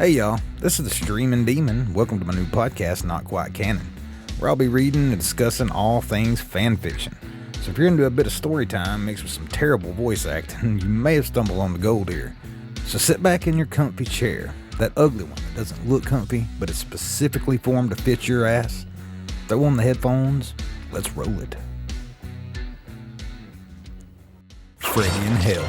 Hey y'all, this is the Streaming Demon. Welcome to my new podcast, Not Quite Canon, where I'll be reading and discussing all things fan fiction. So if you're into a bit of story time mixed with some terrible voice acting, you may have stumbled on the gold here. So sit back in your comfy chair, that ugly one that doesn't look comfy, but is specifically formed to fit your ass. Throw on the headphones, let's roll it. Freddy in Hell.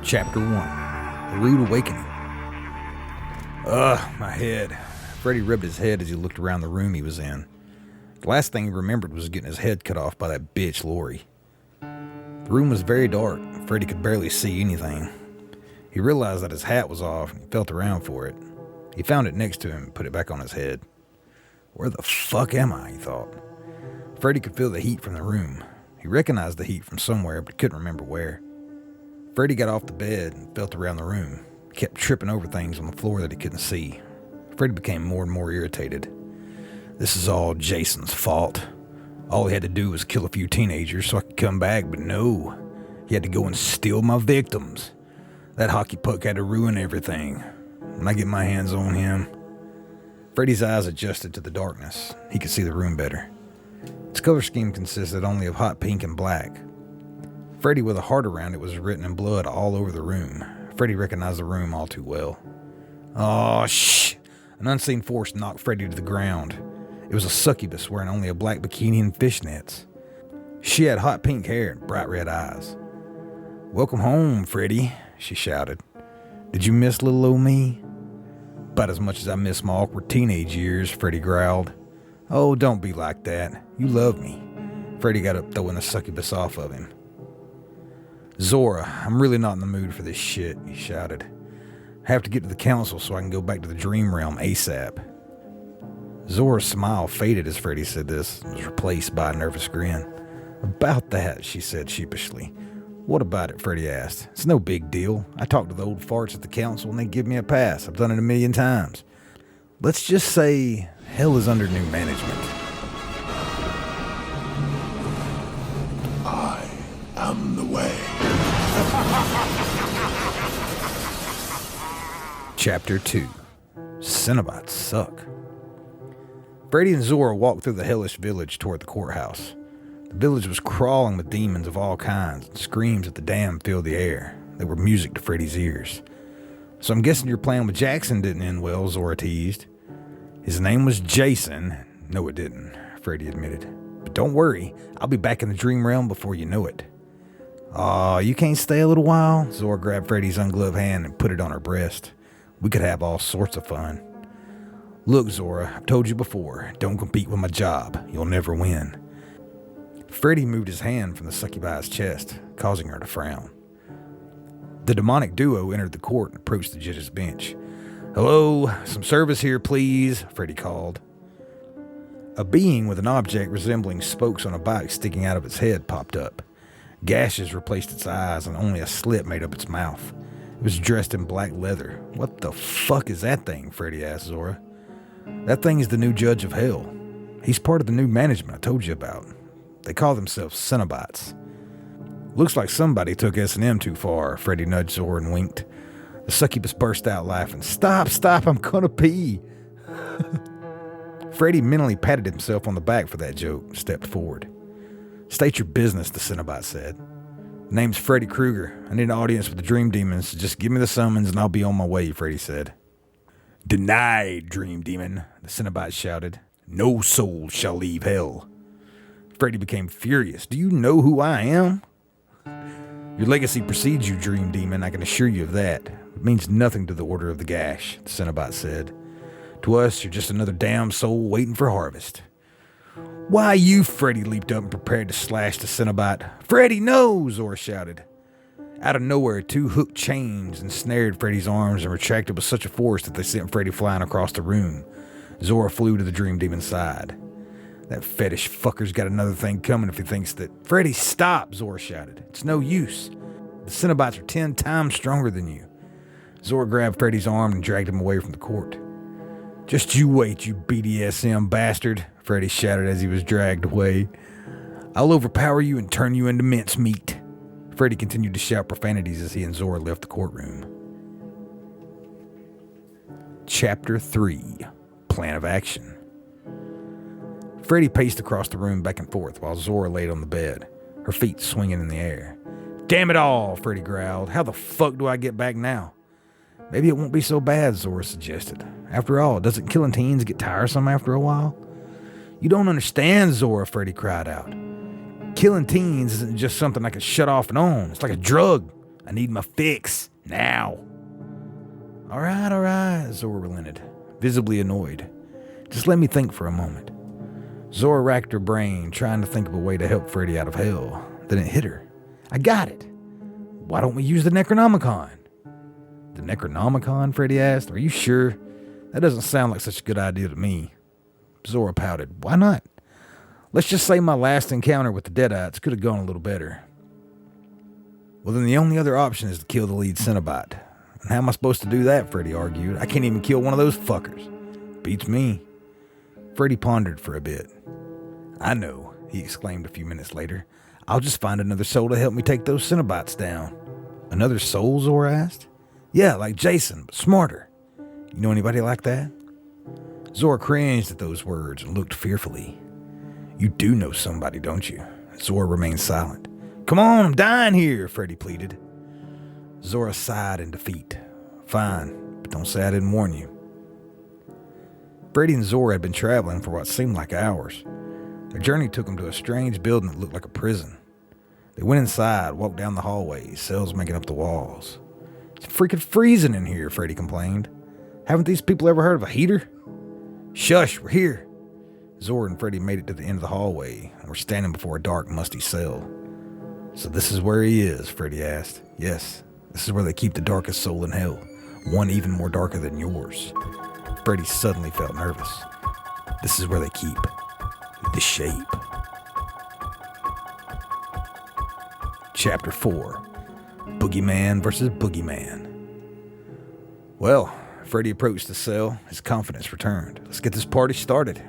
Chapter 1, A Rude Awakening. My head. Freddy rubbed his head as he looked around the room he was in. The last thing he remembered was getting his head cut off by that bitch Lori. The room was very dark. Freddy could barely see anything. He realized that his hat was off and felt around for it. He found it next to him and put it back on his head. Where the fuck am I, he thought. Freddy could feel the heat from the room. He recognized the heat from somewhere but couldn't remember where. Freddy got off the bed and felt around the room. He kept tripping over things on the floor that he couldn't see. Freddy became more and more irritated. This is all Jason's fault. All he had to do was kill a few teenagers so I could come back, but no. He had to go and steal my victims. That hockey puck had to ruin everything. When I get my hands on him... Freddy's eyes adjusted to the darkness. He could see the room better. Its color scheme consisted only of hot pink and black. Freddy, with a heart around it, was written in blood all over the room. Freddy recognized the room all too well. Oh, shh! An unseen force knocked Freddy to the ground. It was a succubus wearing only a black bikini and fishnets. She had hot pink hair and bright red eyes. "Welcome home, Freddy," she shouted. "Did you miss little old me?" "About as much as I miss my awkward teenage years," Freddy growled. "Oh, don't be like that. You love me." Freddy got up, throwing the succubus off of him. "Zora, I'm really not in the mood for this shit," he shouted. "I have to get to the council so I can go back to the dream realm ASAP." Zora's smile faded as Freddy said this and was replaced by a nervous grin. "About that," she said sheepishly. "What about it?" Freddy asked. "It's no big deal. I talked to the old farts at the council and they give me a pass. I've done it 1,000,000 times. Let's just say hell is under new management." I am the way. Chapter 2, Cinebots Suck. Freddy and Zora walked through the hellish village toward the courthouse. The village was crawling with demons of all kinds, and screams at the dam filled the air. They were music to Freddy's ears. "So I'm guessing your plan with Jackson didn't end well," Zora teased. "His name was Jason." "No, it didn't," Freddy admitted. "But don't worry, I'll be back in the dream realm before you know it." "Aw, you can't stay a little while?" Zora grabbed Freddy's ungloved hand and put it on her breast. "We could have all sorts of fun." "Look, Zora, I've told you before, don't compete with my job. You'll never win." Freddy moved his hand from the succubi's chest, causing her to frown. The demonic duo entered the court and approached the judge's bench. "Hello, some service here, please," Freddy called. A being with an object resembling spokes on a bike sticking out of its head popped up. Gashes replaced its eyes and only a slit made up its mouth. It was dressed in black leather. "What the fuck is that thing?" Freddy asked Zora. "That thing is the new judge of hell. He's part of the new management I told you about. They call themselves Cinebots." "Looks like somebody took S&M too far," Freddy nudged Zora and winked. The succubus burst out laughing. Stop, I'm gonna pee." Freddy mentally patted himself on the back for that joke and stepped forward. "State your business," the Cinebot said. "Name's Freddy Krueger. I need an audience with the Dream Demons, so just give me the summons and I'll be on my way," Freddy said. "Denied, Dream Demon," the Cinebot shouted. "No soul shall leave hell." Freddy became furious. "Do you know who I am?" "Your legacy precedes you, Dream Demon, I can assure you of that. It means nothing to the Order of the Gash," the Cinebot said. "To us, you're just another damned soul waiting for harvest." "Why you?" Freddy leaped up and prepared to slash the Cinebot. "Freddy, no!" Zora shouted. Out of nowhere, 2 hooked chains ensnared Freddy's arms and retracted with such a force that they sent Freddy flying across the room. Zora flew to the Dream Demon's side. "That fetish fucker's got another thing coming if he thinks that—" "Freddy, stop!" Zora shouted. "It's no use. The Cinebots are 10 times stronger than you." Zora grabbed Freddy's arm and dragged him away from the court. "Just you wait, you BDSM bastard," Freddy shouted as he was dragged away. "I'll overpower you and turn you into mincemeat." Freddy continued to shout profanities as he and Zora left the courtroom. Chapter 3, Plan of Action. Freddy paced across the room back and forth while Zora laid on the bed, her feet swinging in the air. Damn it all, Freddy growled. How the fuck do I get back now? Maybe it won't be so bad, Zora suggested. After all, doesn't killing teens get tiresome after a while? You don't understand, Zora, Freddy cried out. Killing teens isn't just something I can shut off and on. It's like a drug. I need my fix. Now. All right, Zora relented, visibly annoyed. Just let me think for a moment. Zora racked her brain, trying to think of a way to help Freddy out of hell. Then it hit her. I got it. Why don't we use the Necronomicon? The Necronomicon? Freddy asked. Are you sure? That doesn't sound like such a good idea to me. Zora pouted. Why not? Let's just say my last encounter with the Deadites could have gone a little better. Well, then the only other option is to kill the lead Cinebot. And how am I supposed to do that, Freddy argued. I can't even kill one of those fuckers. Beats me. Freddy pondered for a bit. I know, he exclaimed a few minutes later. I'll just find another soul to help me take those Cinebots down. Another soul, Zora asked? Yeah, like Jason, but smarter. You know anybody like that? Zora cringed at those words and looked fearfully. You do know somebody, don't you? Zora remained silent. Come on, I'm dying here, Freddy pleaded. Zora sighed in defeat. Fine, but don't say I didn't warn you. Freddy and Zora had been traveling for what seemed like hours. Their journey took them to a strange building that looked like a prison. They went inside, walked down the hallway, cells making up the walls. It's freaking freezing in here, Freddy complained. Haven't these people ever heard of a heater? Shush, we're here. Zora and Freddy made it to the end of the hallway and were standing before a dark, musty cell. So this is where he is, Freddy asked. Yes, this is where they keep the darkest soul in hell, one even more darker than yours. Freddy suddenly felt nervous. This is where they keep the shape. Chapter 4, Boogeyman versus Boogeyman. Well, Freddy approached the cell. His confidence returned. Let's get this party started.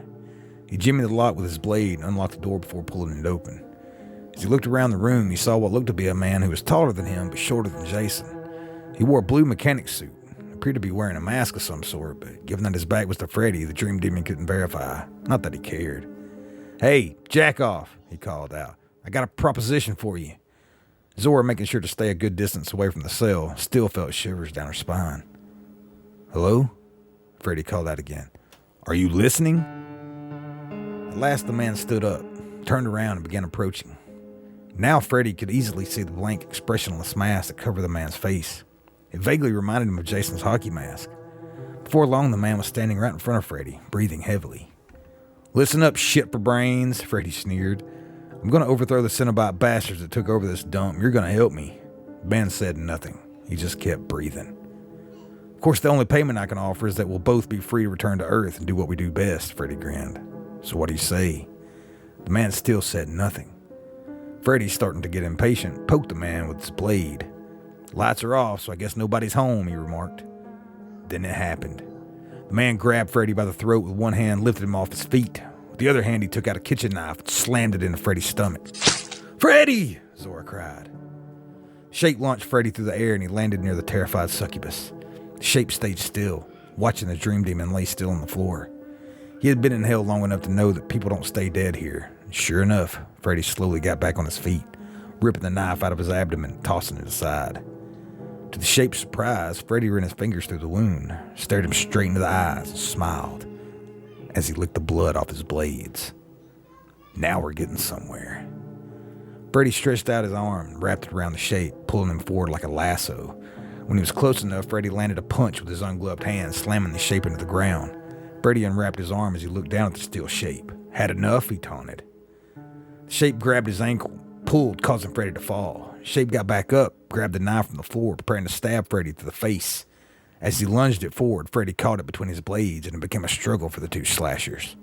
He jimmied the lock with his blade and unlocked the door before pulling it open. As he looked around the room, he saw what looked to be a man who was taller than him but shorter than Jason. He wore a blue mechanic suit, appeared to be wearing a mask of some sort, but given that his back was to Freddy, the Dream Demon couldn't verify. Not that he cared. Hey, jack off, he called out. I got a proposition for you. Zora, making sure to stay a good distance away from the cell, still felt shivers down her spine. Hello? Freddy called out again. Are you listening? At last the man stood up, turned around and began approaching. Now Freddy could easily see the blank, expressionless mask that covered the man's face. It vaguely reminded him of Jason's hockey mask. Before long, the man was standing right in front of Freddy, breathing heavily. Listen up, shit for brains, Freddy sneered. I'm going to overthrow the Cinebot bastards that took over this dump. You're going to help me. Ben said nothing. He just kept breathing. Of course, the only payment I can offer is that we'll both be free to return to Earth and do what we do best, Freddy grinned. So what do you say? The man still said nothing. Freddy, starting to get impatient, poked the man with his blade. Lights are off, so I guess nobody's home, he remarked. Then it happened. The man grabbed Freddy by the throat with one hand, lifted him off his feet. With the other hand, he took out a kitchen knife and slammed it into Freddy's stomach. Freddy! Zora cried. Shape launched Freddy through the air and he landed near the terrified succubus. The Shape stayed still, watching the Dream Demon lay still on the floor. He had been in hell long enough to know that people don't stay dead here. And sure enough, Freddy slowly got back on his feet, ripping the knife out of his abdomen and tossing it aside. To the Shape's surprise, Freddy ran his fingers through the wound, stared him straight into the eyes, and smiled as he licked the blood off his blades. Now we're getting somewhere. Freddy stretched out his arm and wrapped it around the Shape, pulling him forward like a lasso. When he was close enough, Freddy landed a punch with his ungloved hand, slamming the Shape into the ground. Freddy unwrapped his arm as he looked down at the steel Shape. Had enough, he taunted. The Shape grabbed his ankle, pulled, causing Freddy to fall. Shape got back up, grabbed the knife from the floor, preparing to stab Freddy to the face. As he lunged it forward, Freddy caught it between his blades, and it became a struggle for the two slashers.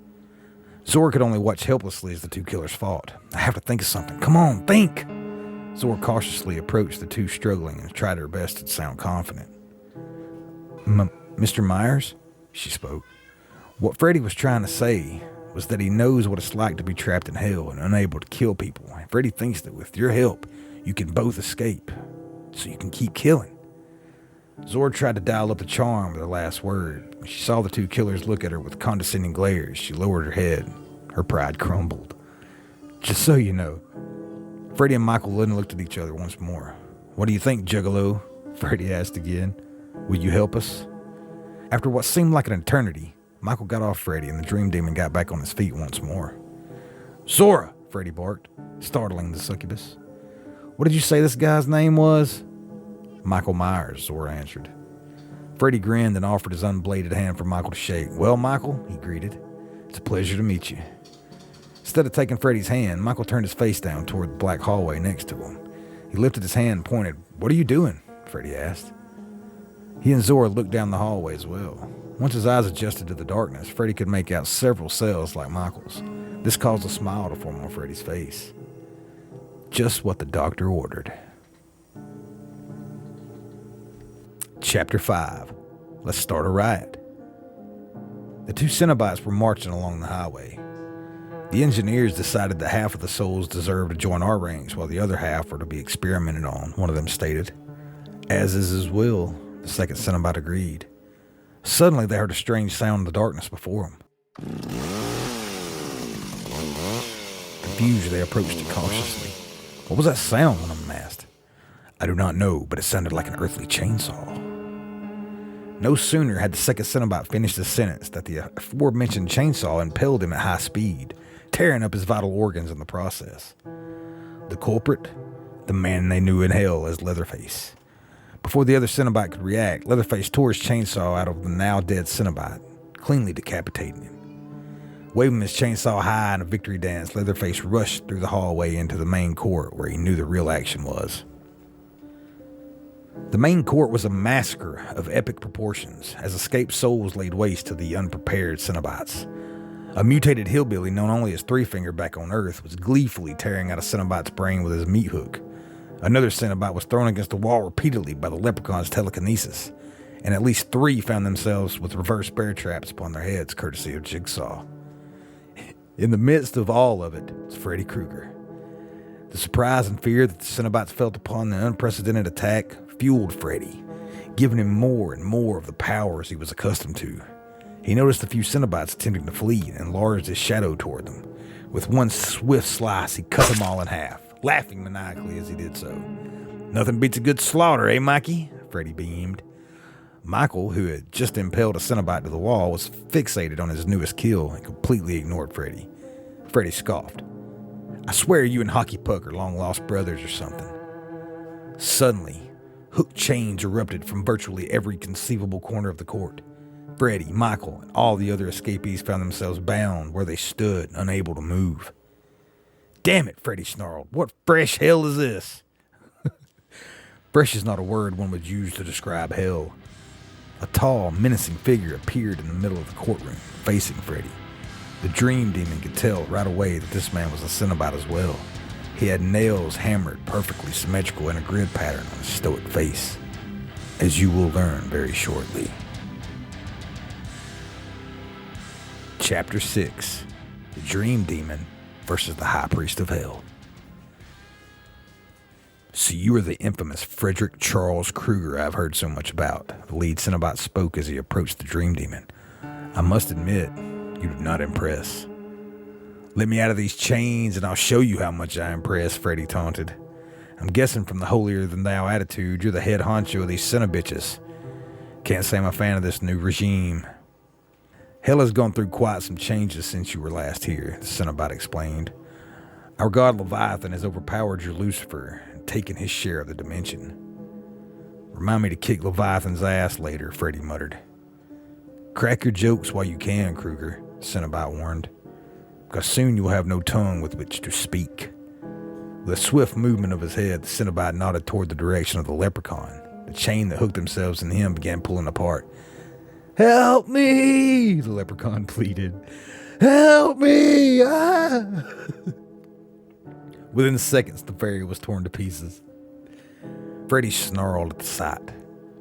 Zora could only watch helplessly as the two killers fought. I have to think of something. Come on, think! Zora cautiously approached the two struggling and tried her best to sound confident. Mr. Myers? She spoke. What Freddy was trying to say was that he knows what it's like to be trapped in hell and unable to kill people. And Freddy thinks that with your help, you can both escape, so you can keep killing. Zora tried to dial up the charm with her last word. When she saw the two killers look at her with condescending glares, she lowered her head. Her pride crumbled. Just so you know. Freddy and Michael then looked at each other once more. What do you think, Juggalo? Freddy asked again. Will you help us? After what seemed like an eternity, Michael got off Freddy and the Dream Demon got back on his feet once more. Zora! Freddy barked, startling the succubus. What did you say this guy's name was? Michael Myers, Zora answered. Freddy grinned and offered his unbladed hand for Michael to shake. Well, Michael, he greeted. It's a pleasure to meet you. Instead of taking Freddy's hand, Michael turned his face down toward the black hallway next to him. He lifted his hand and pointed. What are you doing? Freddy asked. He and Zora looked down the hallway as well. Once his eyes adjusted to the darkness, Freddy could make out several cells like Michael's. This caused a smile to form on Freddy's face. Just what the doctor ordered. Chapter 5. Let's start a riot. The two Cinebots were marching along the highway. The engineers decided that half of the souls deserved to join our ranks while the other half were to be experimented on, one of them stated. As is his will, the second Cinebot agreed. Suddenly they heard a strange sound in the darkness before them. Confused, they approached it cautiously. What was that sound? One of them asked. I do not know, but it sounded like an earthly chainsaw. No sooner had the second Cinebot finished his sentence that the aforementioned chainsaw impelled him at high speed, tearing up his vital organs in the process. The culprit? The man they knew in hell as Leatherface. Before the other Cinebot could react, Leatherface tore his chainsaw out of the now dead Cinebot, cleanly decapitating him. Waving his chainsaw high in a victory dance, Leatherface rushed through the hallway into the main court where he knew the real action was. The main court was a massacre of epic proportions as escaped souls laid waste to the unprepared Cinebots. A mutated hillbilly known only as Three Finger back on Earth was gleefully tearing out a Cinebot's brain with his meat hook. Another Cinebot was thrown against the wall repeatedly by the leprechaun's telekinesis, and at least 3 found themselves with reverse bear traps upon their heads courtesy of Jigsaw. In the midst of all of it was Freddy Krueger. The surprise and fear that the Cinebots felt upon the unprecedented attack fueled Freddy, giving him more and more of the powers he was accustomed to. He noticed a few Cinebots attempting to flee and enlarged his shadow toward them. With one swift slice, he cut them all in half, laughing maniacally as he did so. Nothing beats a good slaughter, eh, Mikey? Freddy beamed. Michael, who had just impaled a Cinebot to the wall, was fixated on his newest kill and completely ignored Freddy. Freddy scoffed. I swear you and Hockey Puck are long-lost brothers or something. Suddenly, hooked chains erupted from virtually every conceivable corner of the court. Freddy, Michael, and all the other escapees found themselves bound where they stood, unable to move. Damn it, Freddy snarled. What fresh hell is this? Fresh is not a word one would use to describe hell. A tall, menacing figure appeared in the middle of the courtroom, facing Freddy. The Dream Demon could tell right away that this man was a Cinebot as well. He had nails hammered perfectly symmetrical in a grid pattern on his stoic face, as you will learn very shortly. Chapter 6. The Dream Demon versus the High Priest of Hell. So you are the infamous Frederick Charles Krueger I've heard so much about. The lead Cinebot spoke as he approached the Dream Demon. I must admit, you do not impress. Let me out of these chains and I'll show you how much I impress, Freddy taunted. I'm guessing from the holier-than-thou attitude, you're the head honcho of these Cinebitches. Can't say I'm a fan of this new regime. Hell has gone through quite some changes since you were last here, the Cinebot explained. Our god Leviathan has overpowered your Lucifer and taken his share of the dimension. Remind me to kick Leviathan's ass later, Freddy muttered. Crack your jokes while you can, Krueger, Cinebot warned, because soon you'll have no tongue with which to speak. With a swift movement of his head, the Cinebot nodded toward the direction of the leprechaun. The chain that hooked themselves in him began pulling apart. Help me, the leprechaun pleaded. Help me! Ah! Within seconds, the fairy was torn to pieces. Freddy snarled at the sight,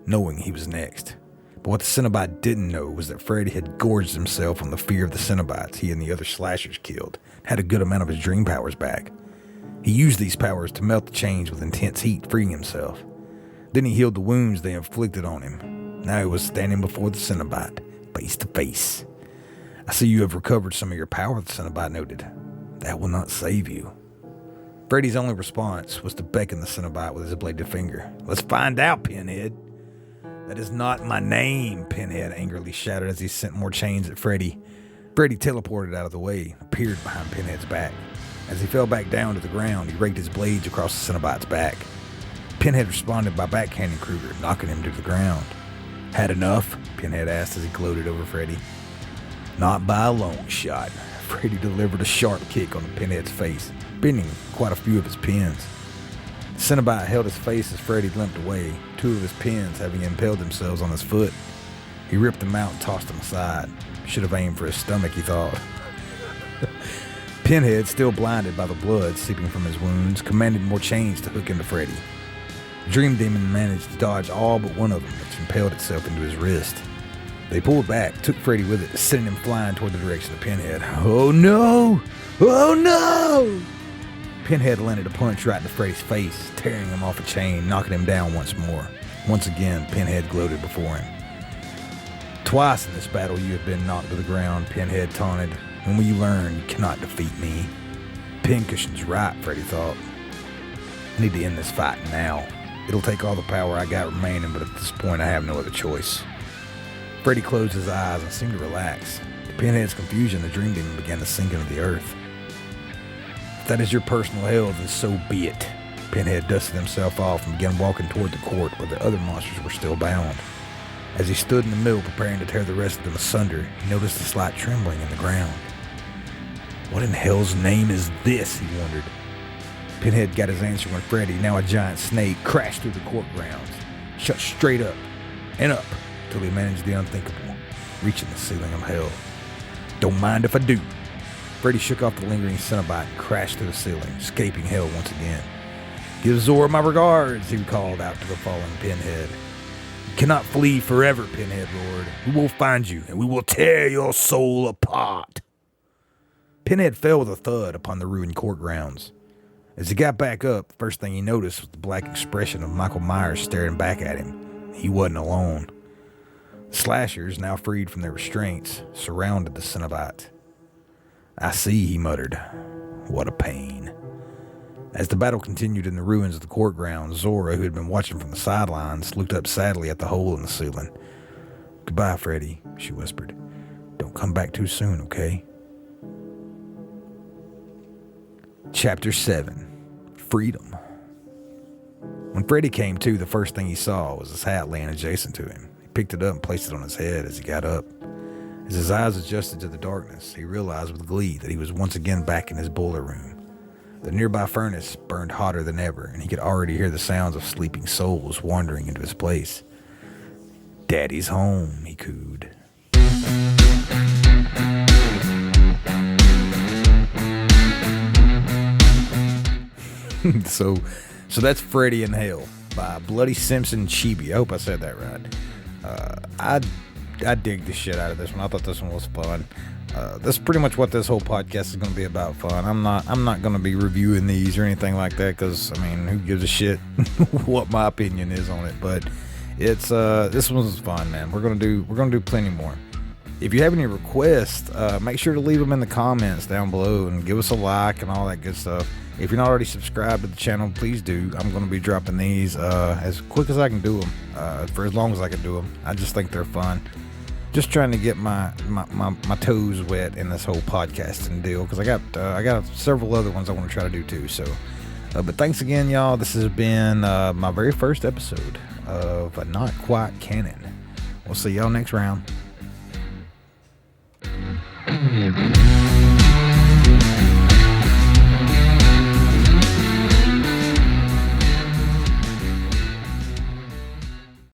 knowing he was next. But what the Cinebot didn't know was that Freddy had gorged himself on the fear of the Cinebots he and the other slashers killed, had a good amount of his dream powers back. He used these powers to melt the chains with intense heat, freeing himself. Then he healed the wounds they inflicted on him. Now he was standing before the Cinebot, face to face. I see you have recovered some of your power, the Cinebot noted. That will not save you. Freddy's only response was to beckon the Cinebot with his bladed finger. Let's find out, Pinhead. That is not my name, Pinhead angrily shouted as he sent more chains at Freddy. Freddy teleported out of the way, appeared behind Pinhead's back. As he fell back down to the ground, he raked his blades across the Cinebot's back. Pinhead responded by backhanding Kruger, knocking him to the ground. Had enough? Pinhead asked as he gloated over Freddy. Not by a long shot. Freddy delivered a sharp kick on Pinhead's face, bending quite a few of his pins. The Cinebot held his face as Freddy limped away, two of his pins having impaled themselves on his foot. He ripped them out and tossed them aside. Should have aimed for his stomach, he thought. Pinhead, still blinded by the blood seeping from his wounds, commanded more chains to hook into Freddy. The Dream Demon managed to dodge all but one of them, which impaled itself into his wrist. They pulled back, took Freddy with it, sending him flying toward the direction of Pinhead. Oh no! Oh no! Pinhead landed a punch right into Freddy's face, tearing him off a chain, knocking him down once more. Once again, Pinhead gloated before him. Twice in this battle you have been knocked to the ground, Pinhead taunted. When will you learn you cannot defeat me? Pincushion's right, Freddy thought. I need to end this fight now. It'll take all the power I got remaining, but at this point I have no other choice. Freddy closed his eyes and seemed to relax. To Pinhead's confusion, the Dream Demon began to sink into the earth. If that is your personal hell, then so be it. Pinhead dusted himself off and began walking toward the court where the other monsters were still bound. As he stood in the middle preparing to tear the rest of them asunder, he noticed a slight trembling in the ground. What in hell's name is this, he wondered. Pinhead got his answer when Freddy, now a giant snake, crashed through the court grounds, shot straight up and up till he managed the unthinkable, reaching the ceiling of hell. Don't mind if I do. Freddy shook off the lingering Cinebot and crashed through the ceiling, escaping hell once again. Give Zora my regards, he called out to the fallen Pinhead. You cannot flee forever, Pinhead roared. We will find you, and we will tear your soul apart. Pinhead fell with a thud upon the ruined court grounds. As he got back up, first thing he noticed was the black expression of Michael Myers staring back at him. He wasn't alone. The slashers, now freed from their restraints, surrounded the Cinebot. I see, he muttered. What a pain. As the battle continued in the ruins of the court grounds, Zora, who had been watching from the sidelines, looked up sadly at the hole in the ceiling. Goodbye, Freddy, she whispered. Don't come back too soon, okay? Chapter 7. Freedom. When Freddy came to, the first thing he saw was his hat laying adjacent to him. He picked it up and placed it on his head as he got up. As his eyes adjusted to the darkness, he realized with glee that he was once again back in his boiler room. The nearby furnace burned hotter than ever, and he could already hear the sounds of sleeping souls wandering into his place. Daddy's home, he cooed. So that's Freddy in Hell by Bloody Simpson Chibi. I hope I said that right. I dig the shit out of this one. I thought this one was fun. That's pretty much what this whole podcast is going to be about, fun. I'm not going to be reviewing these or anything like that because, I mean, who gives a shit what my opinion is on it? But it's this one was fun, man. We're gonna do plenty more. If you have any requests, make sure to leave them in the comments down below and give us a like and all that good stuff. If you're not already subscribed to the channel, please do. I'm going to be dropping these as quick as I can do them, for as long as I can do them. I just think they're fun. Just trying to get my toes wet in this whole podcasting deal because I got several other ones I want to try to do too. So, but thanks again, y'all. This has been my very first episode of Not Quite Canon. We'll see y'all next round.